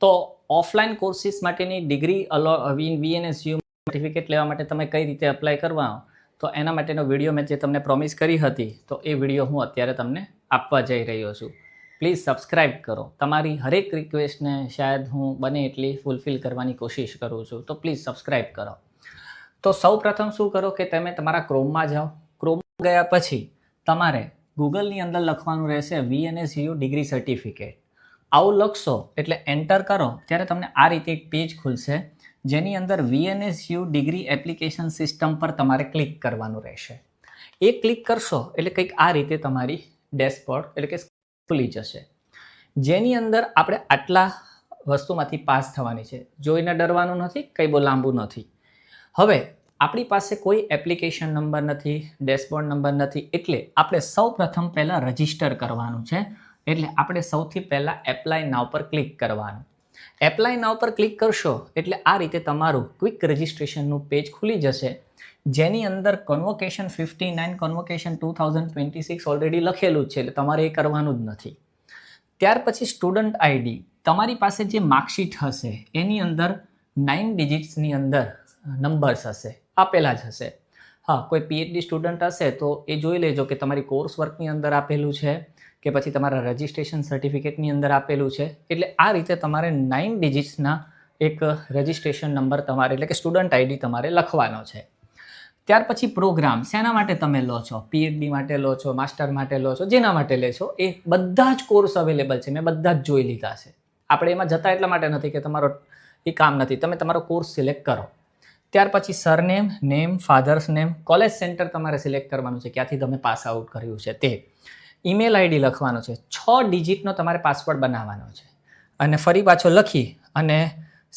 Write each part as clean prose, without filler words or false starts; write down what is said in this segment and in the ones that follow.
તો offline courses માટેની degree VNSU certificate લેવા માટે તમે કઈ રીતે એપ્લાય કરવા, તો એના માટેનો વિડીયો મેં જે તમને પ્રોમિસ કરી હતી, તો એ વિડીયો હું અત્યારે તમને આપવા જઈ રહ્યો છું. પ્લીઝ સબસ્ક્રાઈબ કરો. તમારી હરેક રિક્વેસ્ટને શાયદ હું બને એટલી ફૂલફિલ કરવાની કોશિશ કરું છું, તો પ્લીઝ સબસ્ક્રાઈબ કરો. તો સૌ પ્રથમ શું કરો કે તમે તમારા ક્રોમમાં જાઓ. ક્રોમમાં ગયા પછી તમારે ગૂગલની અંદર લખવાનું રહેશે VNSU ડિગ્રી સર્ટિફિકેટ. આવું લખશો એટલે એન્ટર કરો ત્યારે તમને આ રીતે એક પેજ ખુલશે, જેની અંદર VNSU ડિગ્રી એપ્લિકેશન સિસ્ટમ પર તમારે ક્લિક કરવાનું રહેશે. એ ક્લિક કરશો એટલે કંઈક આ રીતે તમારી ડેશબોર્ડ એટલે કે ખુલી જશે, જેની અંદર આપણે આટલા વસ્તુમાંથી પાસ થવાની છે. જોઈને ડરવાનું નથી, કંઈ બહુ લાંબુ નથી. હવે આપણી પાસે કોઈ એપ્લિકેશન નંબર નથી, ડેશબોર્ડ નંબર નથી, એટલે આપણે સૌ પ્રથમ પહેલાં રજિસ્ટર કરવાનું છે. એટલે આપણે સૌથી પહેલાં એપ્લાય નાવ પર ક્લિક કરવાનું. એપ્લાય નાવ પર ક્લિક કરશો એટલે આ રીતે તમારું ક્વિક રજિસ્ટ્રેશનનું પેજ ખુલી જશે, જેની અંદર કન્વોકેશન 59 કન્વોકેશન 2026 ઓલરેડી લખેલું જ છે, એટલે તમારે એ કરવાનું જ નથી. ત્યાર પછી સ્ટુડન્ટ આઈડી, તમારી પાસે જે માર્કશીટ હશે એની અંદર 9 ડિજિટ્સની અંદર નંબર્સ હશે, આપેલા જ હશે. હા, કોઈ PhD સ્ટુડન્ટ હશે તો એ જોઈ લેજો કે તમારી કોર્સ વર્કની અંદર આપેલું છે કે પછી તમારા રજિસ્ટ્રેશન સર્ટિફિકેટની અંદર આપેલું છે. એટલે આ રીતે તમારે 9 ડિજિટ્સના એક રજિસ્ટ્રેશન નંબર તમારે એટલે કે સ્ટુડન્ટ આઈડી તમારે લખવાનો છે. ત્યાર પછી પ્રોગ્રામ, શેના માટે તમે લો છો, PhD માટે લો છો, માસ્ટર માટે લો છો, જેના માટે લેશો એ બધા જ કોર્સ અવેલેબલ છે. મેં બધા જ જોઈ લીધા છે. આપણે એમાં જતા એટલા માટે નથી કે તમારો એ કામ નથી, તમે તમારો કોર્સ સિલેક્ટ કરો. ત્યાર પછી surname, name, father's name, college centre તમારે સિલેક્ટ કરવાનું છે, ક્યાંથી તમે પાસ આઉટ કર્યું છે તે. ઈમેલ આઈડી લખવાનો છે, 6 ડિજિટનો તમારે પાસવર્ડ બનાવવાનો છે, અને ફરી પાછો લખી અને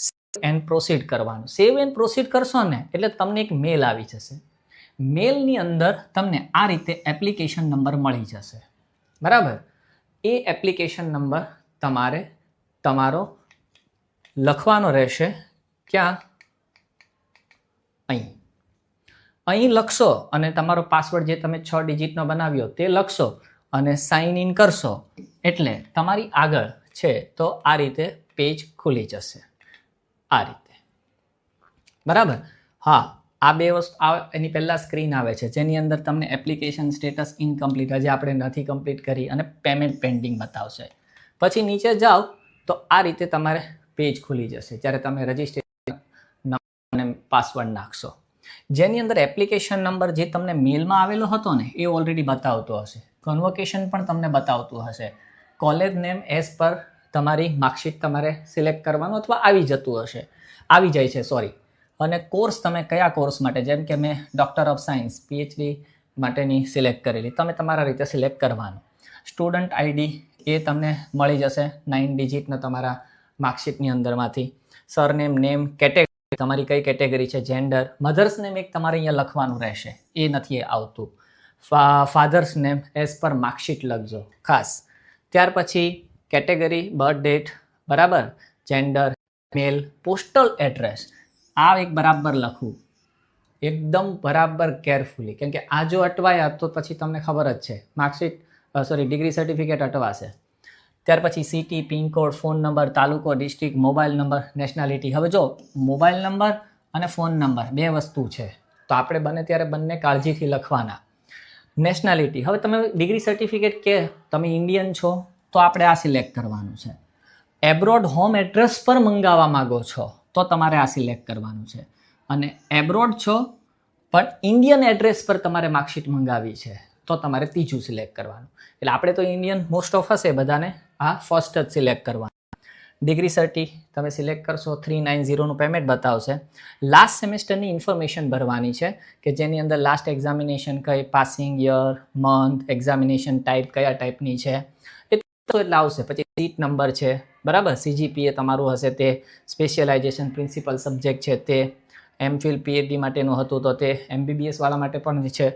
સેવ એન્ડ પ્રોસીડ કરવાનું. સેવ એન્ડ પ્રોસીડ કરશો ને એટલે તમને એક મેલ આવી જશે. મેલની અંદર તમને આ રીતે એપ્લિકેશન નંબર મળી જશે, બરાબર. એ એપ્લિકેશન નંબર તમારે તમારો લખવાનો રહેશે. ક્યાં? અહીં લખશો અને તમારો પાસવર્ડ જે તમે 6 ડિજિટનો બનાવ્યો તે લખશો અને સાઇન ઇન કરશો એટલે તમારી આગળ છે તો આ રીતે પેજ ખુલી જશે, આ રીતે, બરાબર. હા, આ બે વસ્તુ એની પહેલાં સ્ક્રીન આવે છે, જેની અંદર તમને એપ્લિકેશન સ્ટેટસ ઇનકમ્પ્લીટ, હજી આપણે નથી કમ્પ્લીટ કરી, અને પેમેન્ટ પેન્ડિંગ બતાવશે. પછી નીચે જાઓ તો આ રીતે તમારે પેજ ખુલી જશે જ્યારે તમે રજિસ્ટ્રેશન અને પાસવર્ડ નાખશો, જેની અંદર એપ્લિકેશન નંબર જે તમને મેલમાં આવેલો હતો ને એ ઓલરેડી બતાવતો હશે, કન્વોકેશન પણ તમને બતાવતું હશે, કોલેજ નેમ એઝ પર તમારી માર્કશીટ તમારે સિલેક્ટ કરવાનું અથવા આવી જતું હશે, આવી જાય છે સોરી. અને કોર્સ તમે કયા કોર્સ માટે, જેમ કે મેં ડૉક્ટર ઓફ સાયન્સ PhD માટેની સિલેક્ટ કરેલી, તમે તમારા રીતે સિલેક્ટ કરવાનું. સ્ટુડન્ટ આઈડી એ તમને મળી જશે 9 ડિજિટનો તમારા માર્કશીટની અંદરમાંથી. સરનેમ, નેમ, કેટેગરી તમારી કઈ કેટેગરી છે, જેન્ડર, મધર્સ નેમ એક તમારે અહીંયા લખવાનું રહેશે, એ નથી આવતું. Father's name as per marksheet લખજો ખાસ. ત્યાર પછી કેટેગરી, બર્થ ડેટ, બરાબર, જેન્ડર, મેલ, પોસ્ટલ એડ્રેસ આ એક બરાબર લખવું, એકદમ બરાબર કેરફુલી, કેમ કે આ જો અટવાયા તો પછી તમને ખબર જ છે માર્કશીટ ડિગ્રી સર્ટિફિકેટ અટવાશે. ત્યાર પછી સિટી, પિનકોડ, ફોન નંબર, તાલુકો, ડિસ્ટ્રિક્ટ, મોબાઈલ નંબર, નેશનાલિટી. હવે જો મોબાઈલ નંબર અને ફોન નંબર બે વસ્તુ છે, તો આપણે બને ત્યારે બંને કાળજીથી લખવાના. નેશનાલિટી, હવે તમે ડિગ્રી સર્ટિફિકેટ કે તમે ઇન્ડિયન છો તો આપણે આ સિલેક્ટ કરવાનું છે. એબ્રોડ હોમ એડ્રેસ પર મંગાવવા માગો છો તો તમારે આ સિલેક્ટ કરવાનું છે. અને એબ્રોડ છો પણ ઇન્ડિયન એડ્રેસ પર તમારે માર્કશીટ મંગાવી છે તો તમારે ત્રીજું સિલેક્ટ કરવાનું. એટલે આપણે તો ઇન્ડિયન મોસ્ટ ઓફ હશે બધાને, આ ફર્સ્ટ જ સિલેક્ટ કરવાનું. ડિગ્રી સર્ટી તમે સિલેક્ટ કરશો, 390નું પેમેન્ટ બતાવશે. લાસ્ટ સેમેસ્ટરની ઇન્ફોર્મેશન ભરવાની છે કે જેની અંદર લાસ્ટ એક્ઝામિનેશન કઈ, passing year, month, examination type કયા ટાઈપની છે એટલે આવશે. પછી સીટ નંબર છે, બરાબર, CGPA તમારું હશે તે, સ્પેશિયલાઇઝેશન પ્રિન્સિપલ સબ્જેક્ટ છે તે, MPhil PhD માટેનું હતું તો તે, MBBS વાળા માટે પણ છે.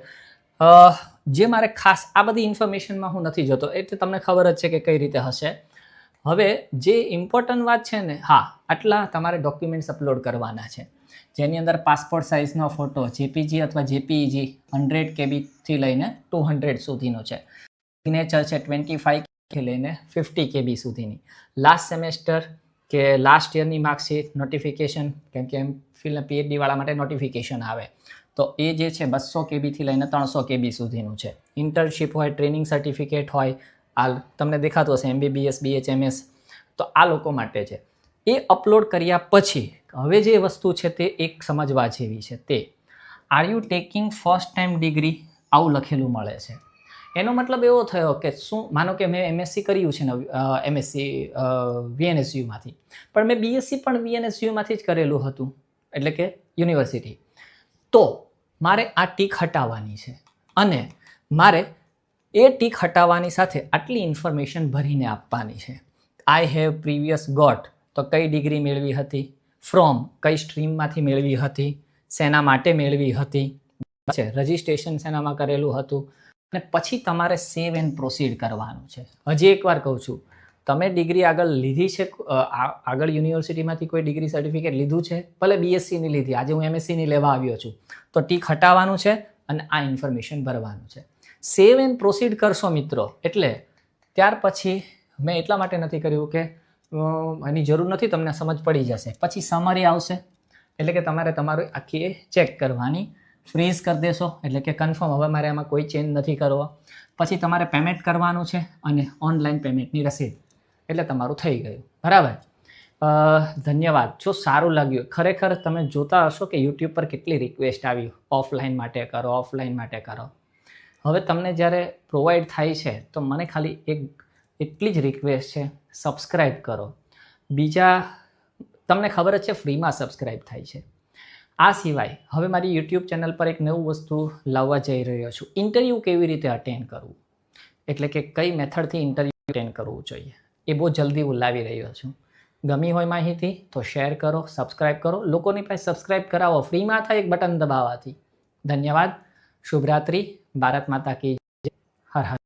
જે મારે ખાસ આ બધી ઇન્ફોર્મેશનમાં હું નથી જોતો, એટલે તમને ખબર જ છે કે કઈ રીતે હશે. હવે જે ઇમ્પોર્ટન્ટ વાત છે ને, હા, આટલા તમારે ડોક્યુમેન્ટ્સ અપલોડ કરવાના છે, જેની અંદર પાસપોર્ટ સાઇઝનો ફોટો, JPG અથવા JPEG 100 KB થી લઈને 200 સુધીનો છે. સિગ્નેચર છે 25 થી લઈને 50 KB સુધીની. લાસ્ટ સેમેસ્ટર કે લાસ્ટ યરની માર્કશીટ નોટિફિકેશન, કેમ કે PhD વાળા માટે નોટિફિકેશન આવે, તો એ જે છે 200 KBથી લઈને 300 KB સુધીનું છે. ઇન્ટર્નશીપ હોય, ટ્રેનિંગ સર્ટિફિકેટ હોય, આ તમને દેખાતું હશે MBBS BHMS, તો આ લોકો માટે છે. એ અપલોડ કર્યા પછી હવે જે વસ્તુ છે તે એક સમજવા જેવી છે, તે are you taking first time degree, આવું લખેલું મળે છે. એનો મતલબ એવો થયો કે શું, માનો કે મેં MSc કર્યું છે ને, MSc VNSUમાંથી, પણ મેં BSc પણ VNSUમાંથી જ કરેલું હતું, એટલે કે યુનિવર્સિટી. તો મારે આ ટીક હટાવવાની છે અને મારે એ ટીક હટાવવાની સાથે આટલી ઇન્ફોર્મેશન ભરીને આપવાની છે. આઈ હેવ પ્રીવિયસ ગોટ, તો કઈ ડિગ્રી મેળવી હતી, ફ્રોમ કઈ સ્ટ્રીમમાંથી મેળવી હતી, શેના માટે મેળવી હતી, રજિસ્ટ્રેશન શેનામાં કરેલું હતું, અને પછી તમારે સેવ એન્ડ પ્રોસીડ કરવાનું છે. હજી એકવાર કહું છું, તમે ડિગ્રી આગળ લીધી છે, આગળ યુનિવર્સિટીમાંથી કોઈ ડિગ્રી સર્ટિફિકેટ લીધું છે, ભલે BScની લીધી, આજે હું MScની લેવા આવ્યો છું, તો ટીક હટાવવાનું છે અને આ ઇન્ફોર્મેશન ભરવાનું છે. સેવ એન્ડ પ્રોસીડ કરશો મિત્રો, એટલે ત્યાર પછી મેં એટલા માટે નથી કર્યું કે એની જરૂર નથી, તમને સમજ પડી જશે. પછી સમરી આવશે, એટલે કે તમારે તમારું આખી ચેક કરવાની, ફ્રીઝ કરી દેશો, એટલે કે કન્ફર્મ હવે મારે આમાં કોઈ ચેન્જ નથી કરવો. પછી તમારે પેમેન્ટ કરવાનું છે અને ઓનલાઈન પેમેન્ટની રસીદ, એટલે તમારું થઈ ગયું. બરાબર, ધન્યવાદ. જો સારું લાગ્યું, ખરેખર તમે જોતા હશો કે યુટ્યુબ પર કેટલી રિક્વેસ્ટ આવી, ઓફલાઈન માટે કરો, ઓફલાઈન માટે કરો. હવે તમને જ્યારે પ્રોવાઈડ થાય છે તો મને ખાલી એટલી જ રિક્વેસ્ટ છે, સબસ્ક્રાઈબ કરો. બીજા તમને ખબર જ છે ફ્રીમાં સબસ્ક્રાઈબ થાય છે. આ સિવાય હવે મારી યુટ્યુબ ચેનલ પર એક નવું વસ્તુ લાવવા જઈ રહ્યો છું, ઇન્ટરવ્યૂ કેવી રીતે અટેન્ડ કરવું, એટલે કે કઈ મેથડથી ઇન્ટરવ્યૂ અટેન્ડ કરવું જોઈએ, એ બહુ જલ્દી હું લાવી રહ્યો છું. ગમી હોય માહિતી તો શેર કરો, સબસ્ક્રાઈબ કરો, લોકોની પાસે સબસ્ક્રાઈબ કરાવો, ફ્રીમાં થાય એક બટન દબાવવાથી. ધન્યવાદ, શુભરાત્રી, ભારત માતા કી જય, હર હર.